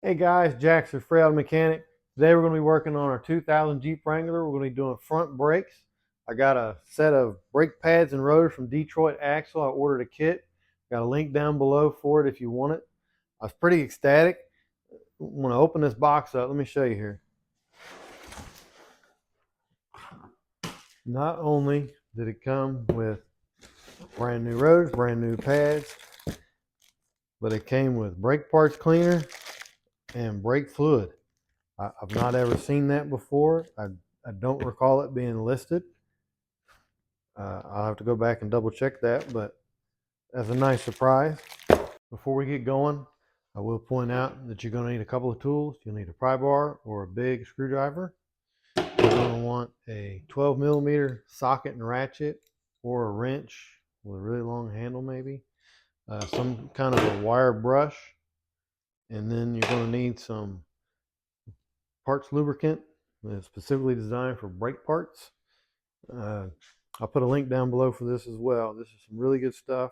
Hey guys, Jackson Frail Mechanic. Today we're going to be working on our 2000 Jeep Wrangler. We're going to be doing front brakes. I got a set of brake pads and rotors from Detroit Axle. I ordered a kit. Got a link down below for it if you want it. I was pretty ecstatic. When I open this box up, let me show you here. Not only did it come with brand new rotors, brand new pads, but it came with brake parts cleaner and brake fluid. I've not ever seen that before. I don't recall it being listed. I'll have to go back and double check that, but that's a nice surprise. Before we get going, I will point out that you're going to need a couple of tools. You'll need a pry bar or a big screwdriver. You're going to want a 12 millimeter socket and ratchet, or a wrench with a really long handle maybe. Some kind of a wire brush. And then you're going to need some parts lubricant that's specifically designed for brake parts. I'll put a link down below for this as well. This is some really good stuff.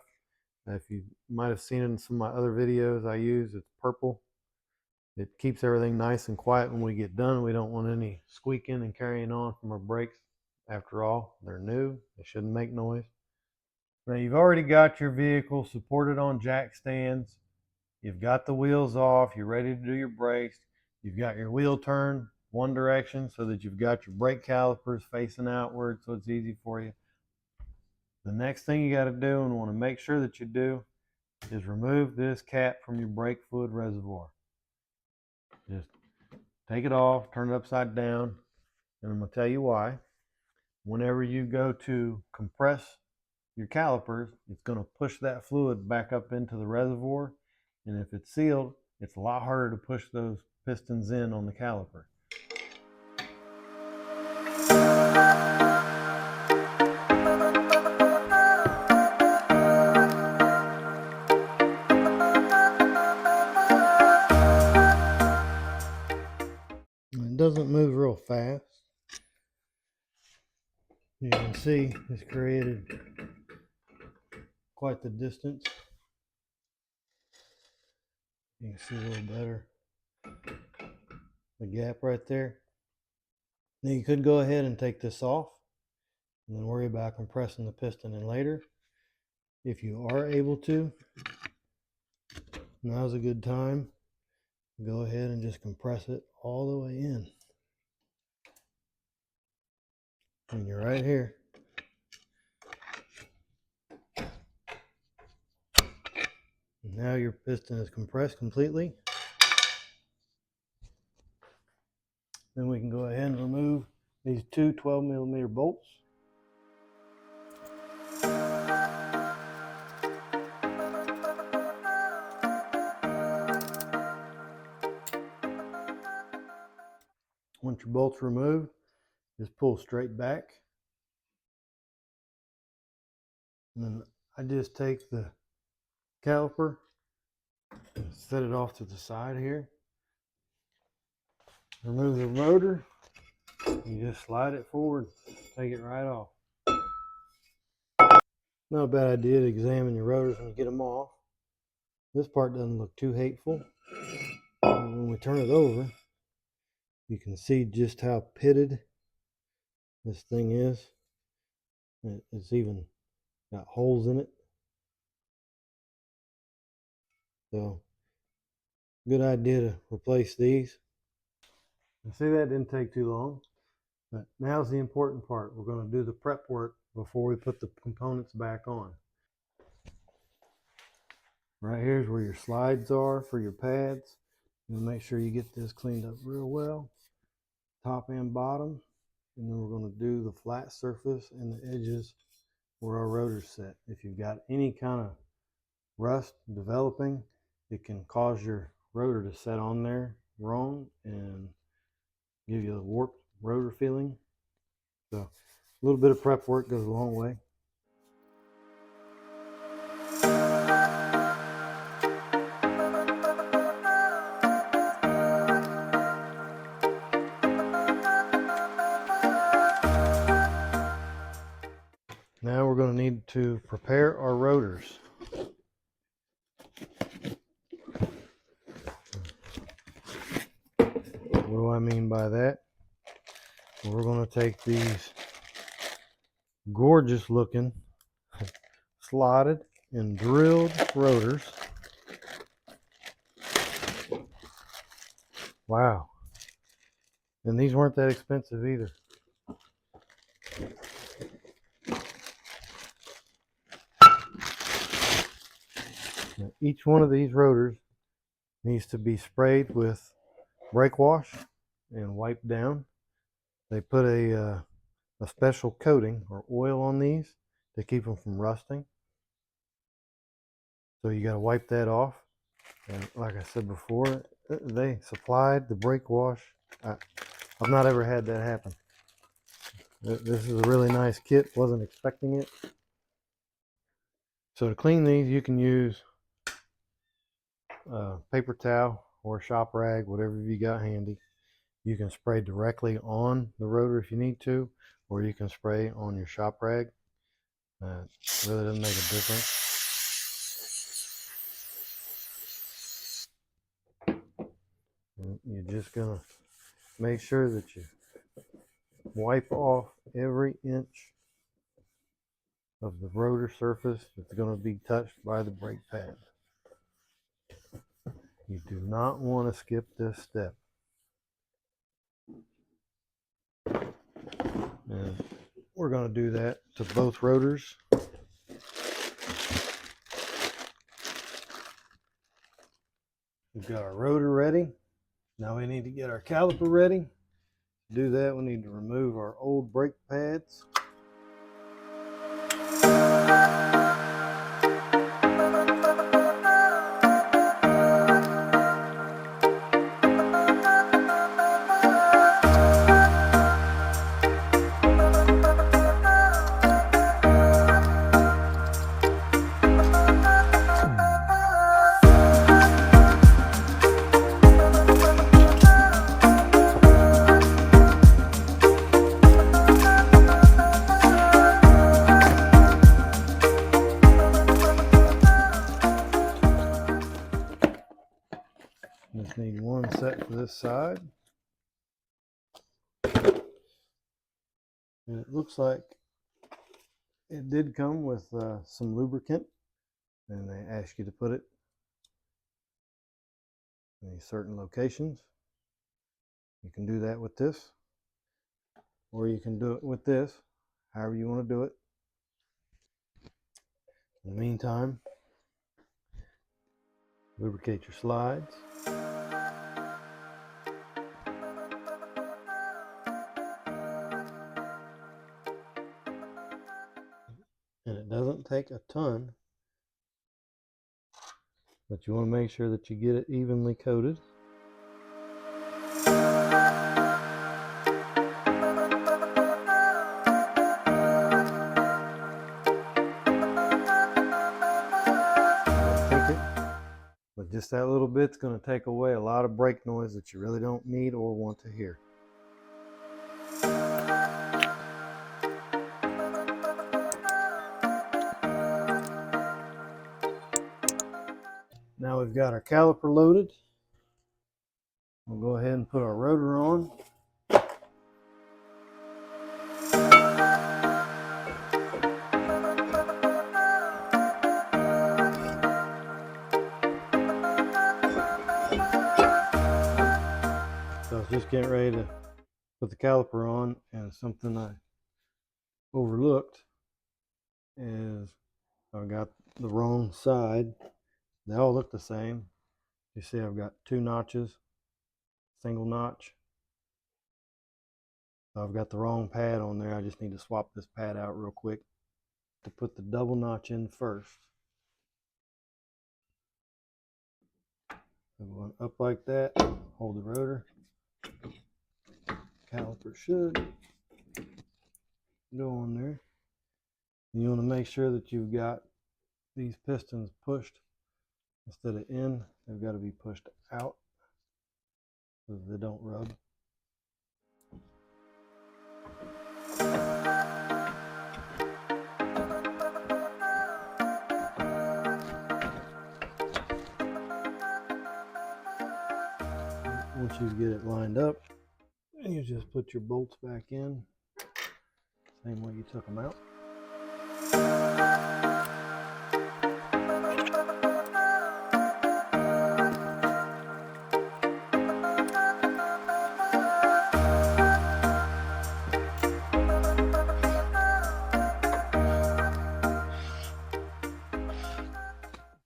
If you might have seen it in some of my other videos I use, it's purple. It keeps everything nice and quiet when we get done. We don't want any squeaking and carrying on from our brakes. After all, they're new. They shouldn't make noise. Now you've already got your vehicle supported on jack stands. You've got the wheels off. You're ready to do your brakes. You've got your wheel turned one direction so that you've got your brake calipers facing outward so it's easy for you. The next thing you got to do, and want to make sure that you do, is remove this cap from your brake fluid reservoir. Just take it off, turn it upside down, and I'm going to tell you why. Whenever you go to compress your calipers, it's going to push that fluid back up into the reservoir, and if it's sealed, it's a lot harder to push those pistons in on the caliper. It doesn't move real fast. You can see it's created quite the distance. You can see a little better the gap right there. Now you could go ahead and take this off and then worry about compressing the piston in later. If you are able to, now's a good time. Go ahead and just compress it all the way in. And you're right here. And now your piston is compressed completely. Then we can go ahead and remove these two 12 millimeter bolts. Once your bolts removed, just pull straight back. And then I just take the caliper and set it off to the side here. Remove the rotor. You just slide it forward, take it right off. Not a bad idea to examine your rotors when you get them off. This part doesn't look too hateful. And when we turn it over, you can see just how pitted this thing is. It's even got holes in it. So, good idea to replace these. And see, that didn't take too long. But now's the important part. We're going to do the prep work before we put the components back on. Right here's where your slides are for your pads. You'll make sure you get this cleaned up real well, top and bottom. And then we're going to do the flat surface and the edges where our rotor's set. If you've got any kind of rust developing, it can cause your rotor to set on there wrong and give you a warped rotor feeling. So a little bit of prep work goes a long way. Now we're going to need to prepare our rotors. What do I mean by that? We're going to take these gorgeous looking slotted and drilled rotors. Wow. And these weren't that expensive either. Now, each one of these rotors needs to be sprayed with brake wash and wiped down. They put a special coating or oil on these to keep them from rusting. So you got to wipe that off. And like I said before, they supplied the brake wash. I've not ever had that happen. This is a really nice kit. Wasn't expecting it. So to clean these, you can use a paper towel or a shop rag, whatever you got handy. You can spray directly on the rotor if you need to, or you can spray on your shop rag. It really doesn't make a difference. You're just gonna make sure that you wipe off every inch of the rotor surface that's going to be touched by the brake pad. You do not want to skip this step. And we're going to do that to both rotors. We've got our rotor ready. Now we need to get our caliper ready. To do that, we need to remove our old brake pads. Just need one set for this side. And it looks like it did come with some lubricant, and they ask you to put it in certain locations. You can do that with this, or you can do it with this, however you want to do it. In the meantime, lubricate your slides. And it doesn't take a ton, but you want to make sure that you get it evenly coated. But just that little bit's going to take away a lot of brake noise that you really don't need or want to hear. Now we've got our caliper loaded. We'll go ahead and put our rotor on. So I was just getting ready to put the caliper on, and something I overlooked is I've got the wrong side. They all look the same. You see I've got two notches, single notch. So I've got the wrong pad on there. I just need to swap this pad out real quick to put the double notch in first. So going up like that, hold the rotor. Caliper should go on there. And you want to make sure that you've got these pistons pushed instead of in. They've got to be pushed out so they don't rub. Once you get it lined up, you just put your bolts back in, same way you took them out.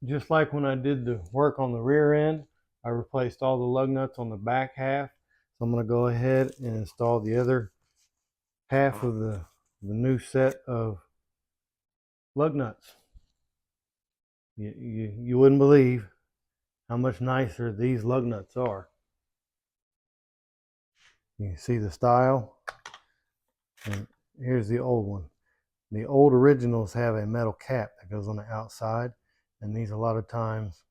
Just like when I did the work on the rear end, I replaced all the lug nuts on the back half. So I'm going to go ahead and install the other half of the new set of lug nuts. You wouldn't believe how much nicer these lug nuts are. You can see the style, and here's the old one. The old originals have a metal cap that goes on the outside, and these a lot of times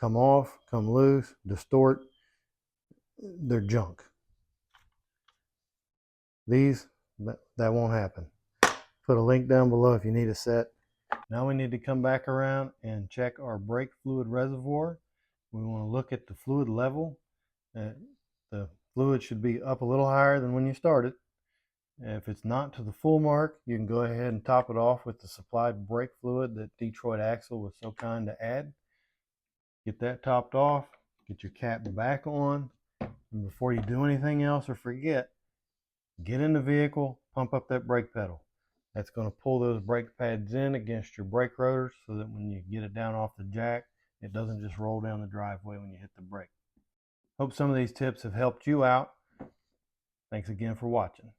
come off, come loose, distort. They're junk. These, that won't happen. Put a link down below if you need a set. Now we need to come back around and check our brake fluid reservoir. We want to look at the fluid level. The fluid should be up a little higher than when you started. If it's not to the full mark, you can go ahead and top it off with the supplied brake fluid that Detroit Axle was so kind to add. Get that topped off, get your cap back on, and before you do anything else or forget, get in the vehicle, pump up that brake pedal. That's going to pull those brake pads in against your brake rotors so that when you get it down off the jack, it doesn't just roll down the driveway when you hit the brake. Hope some of these tips have helped you out. Thanks again for watching.